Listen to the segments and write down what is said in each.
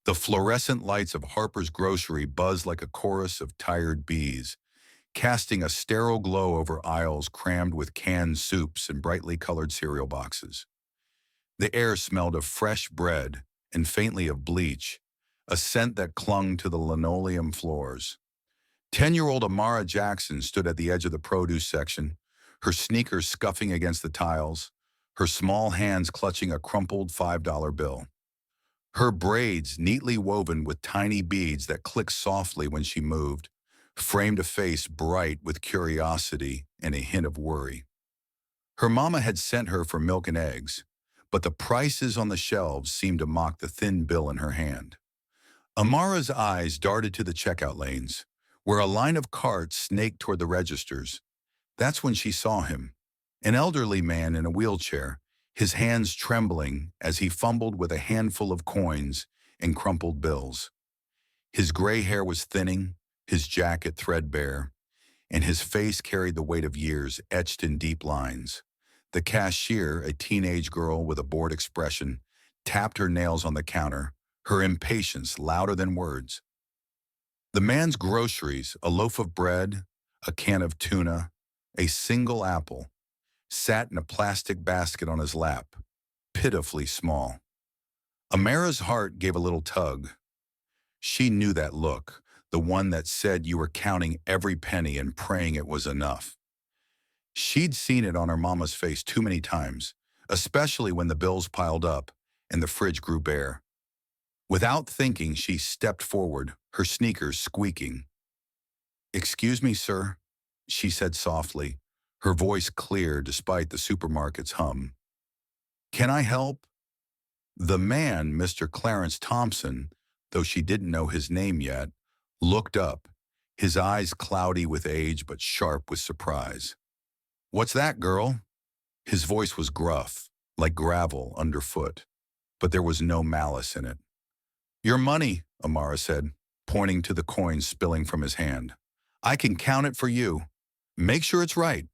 The fluorescent lights of Harper's grocery buzzed like a chorus of tired bees, casting a sterile glow over aisles crammed with canned soups and brightly colored cereal boxes. The air smelled of fresh bread and faintly of bleach, a scent that clung to the linoleum floors. 10-year-old Amara Jackson stood at the edge of the produce section, her sneakers scuffing against the tiles, her small hands clutching a crumpled $5 bill. Her braids, neatly woven with tiny beads that clicked softly when she moved, framed a face bright with curiosity and a hint of worry. Her mama had sent her for milk and eggs, but the prices on the shelves seemed to mock the thin bill in her hand. Amara's eyes darted to the checkout lanes, where a line of carts snaked toward the registers. That's when she saw him, an elderly man in a wheelchair, his hands trembling as he fumbled with a handful of coins and crumpled bills. His gray hair was thinning, his jacket threadbare, and his face carried the weight of years etched in deep lines. The cashier, a teenage girl with a bored expression, tapped her nails on the counter, her impatience louder than words. The man's groceries, a loaf of bread, a can of tuna, a single apple, sat in a plastic basket on his lap, pitifully small. Amara's heart gave a little tug. She knew that look, the one that said you were counting every penny and praying it was enough. She'd seen it on her mama's face too many times, especially when the bills piled up and the fridge grew bare. Without thinking, she stepped forward, her sneakers squeaking. "Excuse me, sir," she said softly, her voice clear despite the supermarket's hum. "Can I help?" The man, Mr. Clarence Thompson, though she didn't know his name yet, looked up, his eyes cloudy with age but sharp with surprise. "What's that, girl?" His voice was gruff, like gravel underfoot, but there was no malice in it. "Your money," Amara said, pointing to the coins spilling from his hand. "I can count it for you. Make sure it's right."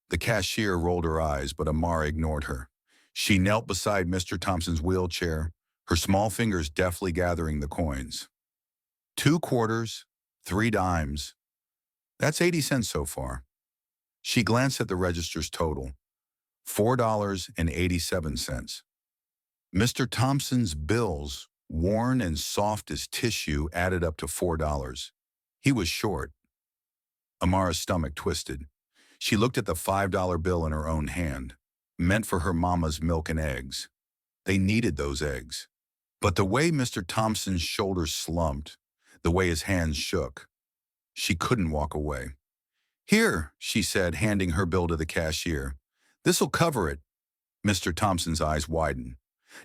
The cashier rolled her eyes, but Amara ignored her. She knelt beside Mr. Thompson's wheelchair, her small fingers deftly gathering the coins. 2 quarters, 3 dimes. That's 80 cents so far. She glanced at the register's total, $4.87. Mr. Thompson's bills, worn and soft as tissue, added up to $4. He was short. Amara's stomach twisted. She looked at the $5 bill in her own hand, meant for her mama's milk and eggs. They needed those eggs. But the way Mr. Thompson's shoulders slumped, the way his hands shook, she couldn't walk away. "Here," she said, handing her bill to the cashier. "This'll cover it." Mr. Thompson's eyes widened.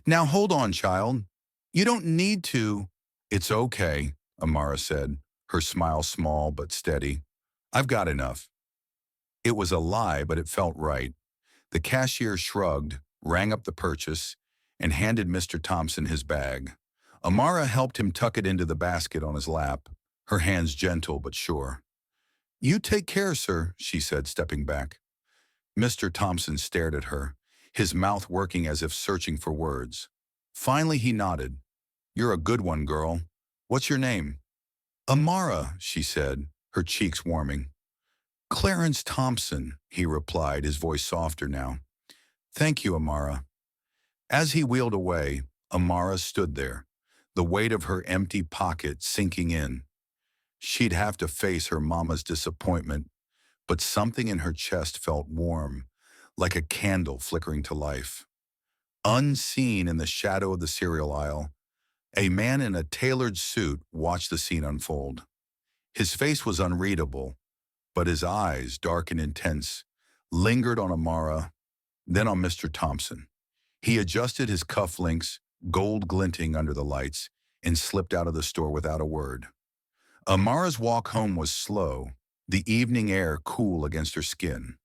"Now hold on, child. You don't need to." "It's okay," Amara said, her smile small but steady. "I've got enough." It was a lie, but it felt right. The cashier shrugged, rang up the purchase, and handed Mr. Thompson his bag. Amara helped him tuck it into the basket on his lap, her hands gentle but sure. "You take care, sir," she said, stepping back. Mr. Thompson stared at her, his mouth working as if searching for words. Finally, he nodded. "You're a good one, girl. What's your name?" "Amara," she said, her cheeks warming. "Clarence Thompson," he replied, his voice softer now. "Thank you, Amara." As he wheeled away, Amara stood there, the weight of her empty pocket sinking in. She'd have to face her mama's disappointment, but something in her chest felt warm, like a candle flickering to life. Unseen in the shadow of the cereal aisle, a man in a tailored suit watched the scene unfold. His face was unreadable, but his eyes, dark and intense, lingered on Amara, then on Mr. Thompson. He adjusted his cufflinks, gold glinting under the lights, and slipped out of the store without a word. Amara's walk home was slow, the evening air cool against her skin.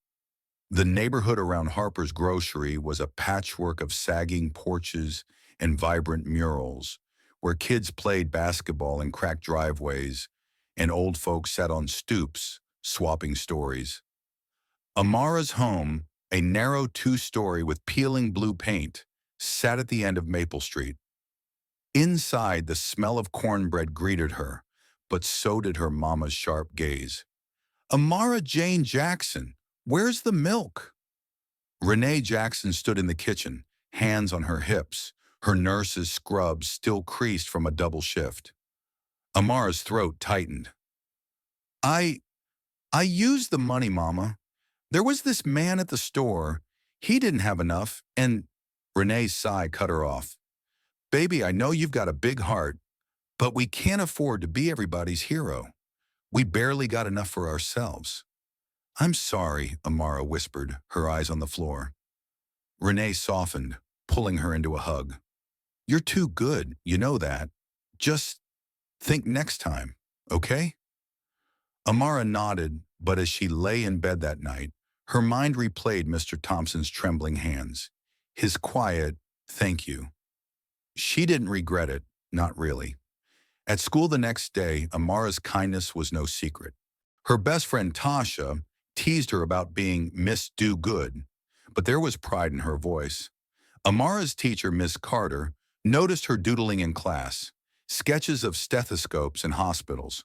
The neighborhood around Harper's grocery was a patchwork of sagging porches and vibrant murals, where kids played basketball in cracked driveways, and old folks sat on stoops, swapping stories. Amara's home, a narrow 2-story with peeling blue paint, sat at the end of Maple Street. Inside, the smell of cornbread greeted her, but so did her mama's sharp gaze. Amara Jane Jackson, where's the milk? Renee Jackson stood in the kitchen, hands on her hips, her nurse's scrubs still creased from a double shift. Amara's throat tightened. I, I used the money, Mama. There was this man at the store. He didn't have enough, and Renee's sigh cut her off. Baby, I know you've got a big heart, but we can't afford to be everybody's hero. We barely got enough for ourselves. I'm sorry, Amara whispered, her eyes on the floor. Renee softened, pulling her into a hug. You're too good, you know that. Just think next time, okay? Amara nodded, but as she lay in bed that night, her mind replayed Mr. Thompson's trembling hands, his quiet, thank you. She didn't regret it, not really. At school the next day, Amara's kindness was no secret. Her best friend Tasha teased her about being Miss Do Good, but there was pride in her voice. Amara's teacher, Miss Carter, noticed her doodling in class, sketches of stethoscopes and hospitals.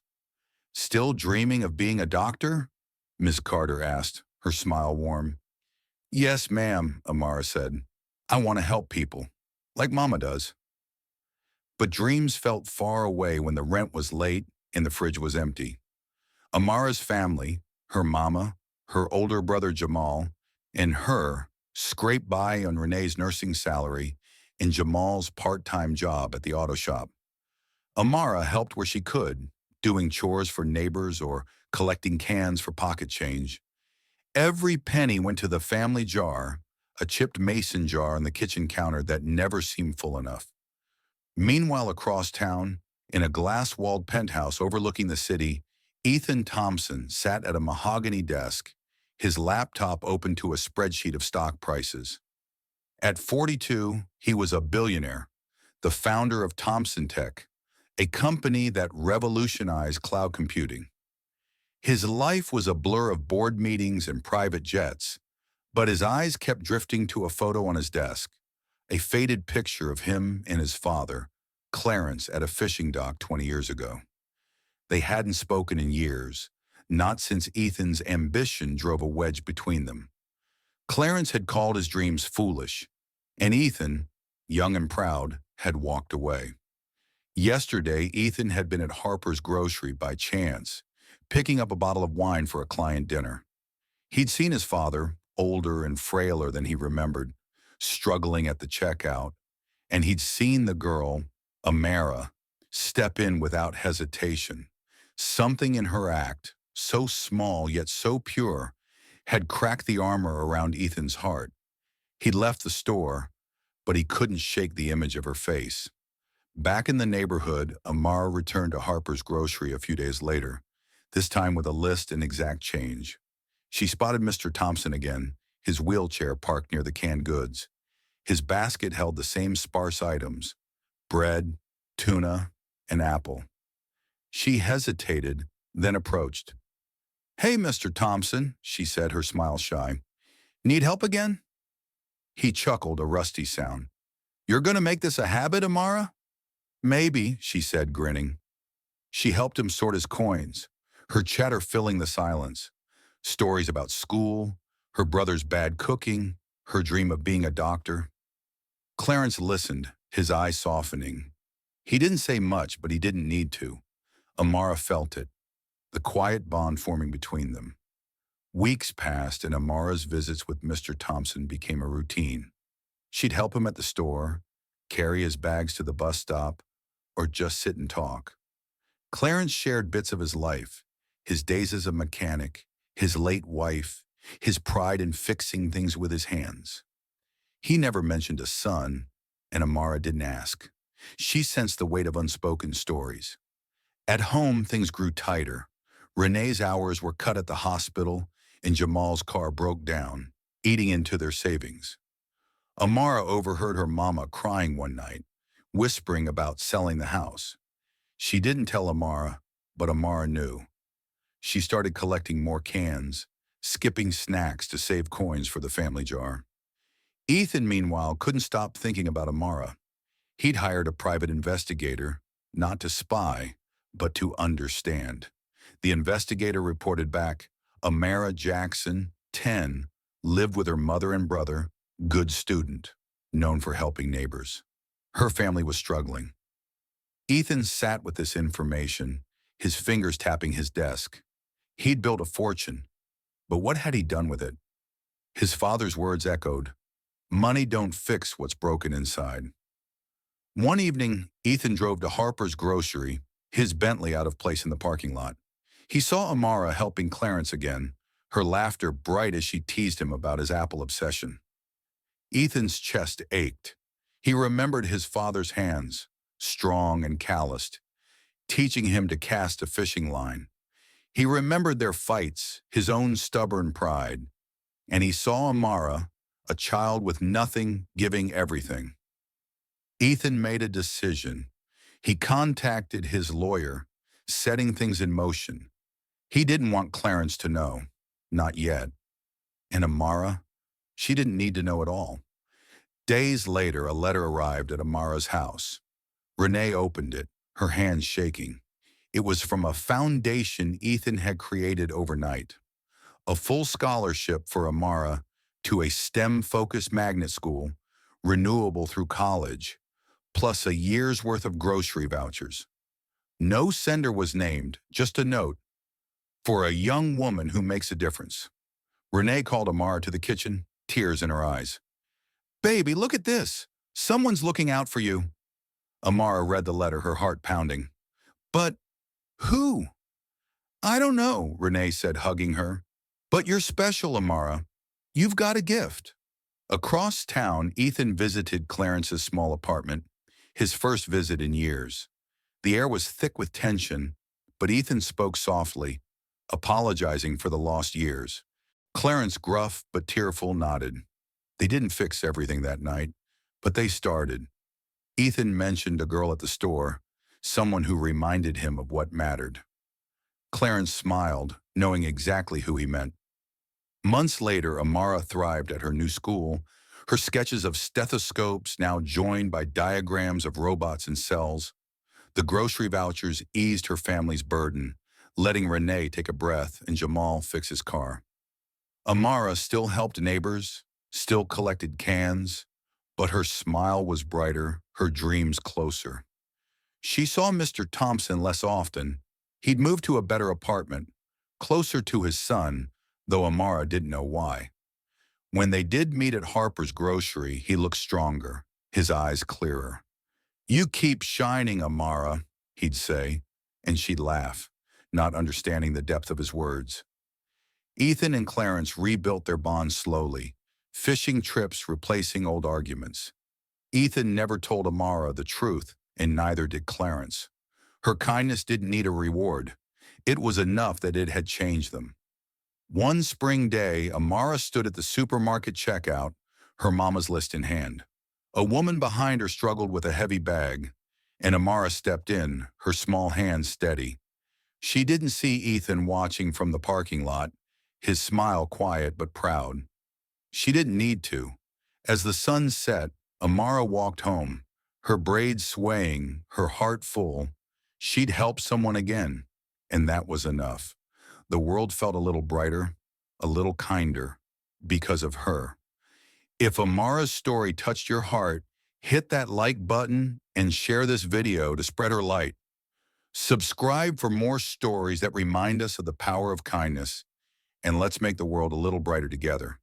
Still dreaming of being a doctor? Miss Carter asked, her smile warm. Yes, ma'am, Amara said. I want to help people, like Mama does. But dreams felt far away when the rent was late and the fridge was empty. Amara's family, her mama, her older brother Jamal, and her scraped by on Renee's nursing salary and Jamal's part-time job at the auto shop. Amara helped where she could, doing chores for neighbors or collecting cans for pocket change. Every penny went to the family jar, a chipped mason jar on the kitchen counter that never seemed full enough. Meanwhile, across town, in a glass-walled penthouse overlooking the city, Ethan Thompson sat at a mahogany desk, his laptop open to a spreadsheet of stock prices. At 42, he was a billionaire, the founder of Thompson Tech, a company that revolutionized cloud computing. His life was a blur of board meetings and private jets, but his eyes kept drifting to a photo on his desk, a faded picture of him and his father, Clarence, at a fishing dock 20 years ago. They hadn't spoken in years, not since Ethan's ambition drove a wedge between them. Clarence had called his dreams foolish, and Ethan, young and proud, had walked away. Yesterday, Ethan had been at Harper's Grocery by chance, picking up a bottle of wine for a client dinner. He'd seen his father, older and frailer than he remembered, struggling at the checkout, and he'd seen the girl, Amara, step in without hesitation. Something in her act, so small yet so pure, had cracked the armor around Ethan's heart. He'd left the store, but he couldn't shake the image of her face. Back in the neighborhood, Amara returned to Harper's Grocery a few days later, this time with a list and exact change. She spotted Mr. Thompson again, his wheelchair parked near the canned goods. His basket held the same sparse items: bread, tuna, and apple. She hesitated, then approached. Hey, Mr. Thompson, she said, her smile shy. Need help again? He chuckled, a rusty sound. You're going to make this a habit, Amara? Maybe, she said, grinning. She helped him sort his coins, her chatter filling the silence. Stories about school, her brother's bad cooking, her dream of being a doctor. Clarence listened, his eyes softening. He didn't say much, but he didn't need to. Amara felt it, the quiet bond forming between them. Weeks passed, and Amara's visits with Mr. Thompson became a routine. She'd help him at the store, carry his bags to the bus stop, or just sit and talk. Clarence shared bits of his life, his days as a mechanic, his late wife, his pride in fixing things with his hands. He never mentioned a son, and Amara didn't ask. She sensed the weight of unspoken stories. At home, things grew tighter. Renee's hours were cut at the hospital, and Jamal's car broke down, eating into their savings. Amara overheard her mama crying one night, whispering about selling the house. She didn't tell Amara, but Amara knew. She started collecting more cans, skipping snacks to save coins for the family jar. Ethan, meanwhile, couldn't stop thinking about Amara. He'd hired a private investigator, not to spy, but to understand. The investigator reported back, Amara Jackson, 10, lived with her mother and brother, good student, known for helping neighbors. Her family was struggling. Ethan sat with this information, his fingers tapping his desk. He'd built a fortune, but what had he done with it? His father's words echoed, money don't fix what's broken inside. One evening, Ethan drove to Harper's Grocery, his Bentley out of place in the parking lot. He saw Amara helping Clarence again, her laughter bright as she teased him about his Apple obsession. Ethan's chest ached. He remembered his father's hands, strong and calloused, teaching him to cast a fishing line. He remembered their fights, his own stubborn pride, and he saw Amara, a child with nothing, giving everything. Ethan made a decision. He contacted his lawyer, setting things in motion. He didn't want Clarence to know, not yet. And Amara, she didn't need to know at all. Days later, a letter arrived at Amara's house. Renee opened it, her hands shaking. It was from a foundation Ethan had created overnight. A full scholarship for Amara to a STEM-focused magnet school, renewable through college, plus a year's worth of grocery vouchers. No sender was named, just a note. For a young woman who makes a difference. Renee called Amara to the kitchen, tears in her eyes. Baby, look at this. Someone's looking out for you. Amara read the letter, her heart pounding. But who? I don't know, Renee said, hugging her. But you're special, Amara. You've got a gift. Across town, Ethan visited Clarence's small apartment, his first visit in years. The air was thick with tension, but Ethan spoke softly, apologizing for the lost years. Clarence, gruff but tearful, nodded. They didn't fix everything that night, but they started. Ethan mentioned a girl at the store, someone who reminded him of what mattered. Clarence smiled, knowing exactly who he meant. Months later, Amara thrived at her new school, her sketches of stethoscopes now joined by diagrams of robots and cells. The grocery vouchers eased her family's burden, letting Renee take a breath and Jamal fix his car. Amara still helped neighbors, still collected cans, but her smile was brighter, her dreams closer. She saw Mr. Thompson less often. He'd moved to a better apartment, closer to his son, though Amara didn't know why. When they did meet at Harper's Grocery, he looked stronger, his eyes clearer. You keep shining, Amara, he'd say, and she'd laugh, not understanding the depth of his words. Ethan and Clarence rebuilt their bond slowly, fishing trips replacing old arguments. Ethan never told Amara the truth, and neither did Clarence. Her kindness didn't need a reward. It was enough that it had changed them. One spring day, Amara stood at the supermarket checkout, her mama's list in hand. A woman behind her struggled with a heavy bag, and Amara stepped in, her small hands steady. She didn't see Ethan watching from the parking lot, his smile quiet but proud. She didn't need to. As the sun set, Amara walked home, her braids swaying, her heart full. She'd help someone again, and that was enough. The world felt a little brighter, a little kinder, because of her. If Amara's story touched your heart, hit that like button and share this video to spread her light. Subscribe for more stories that remind us of the power of kindness, and let's make the world a little brighter together.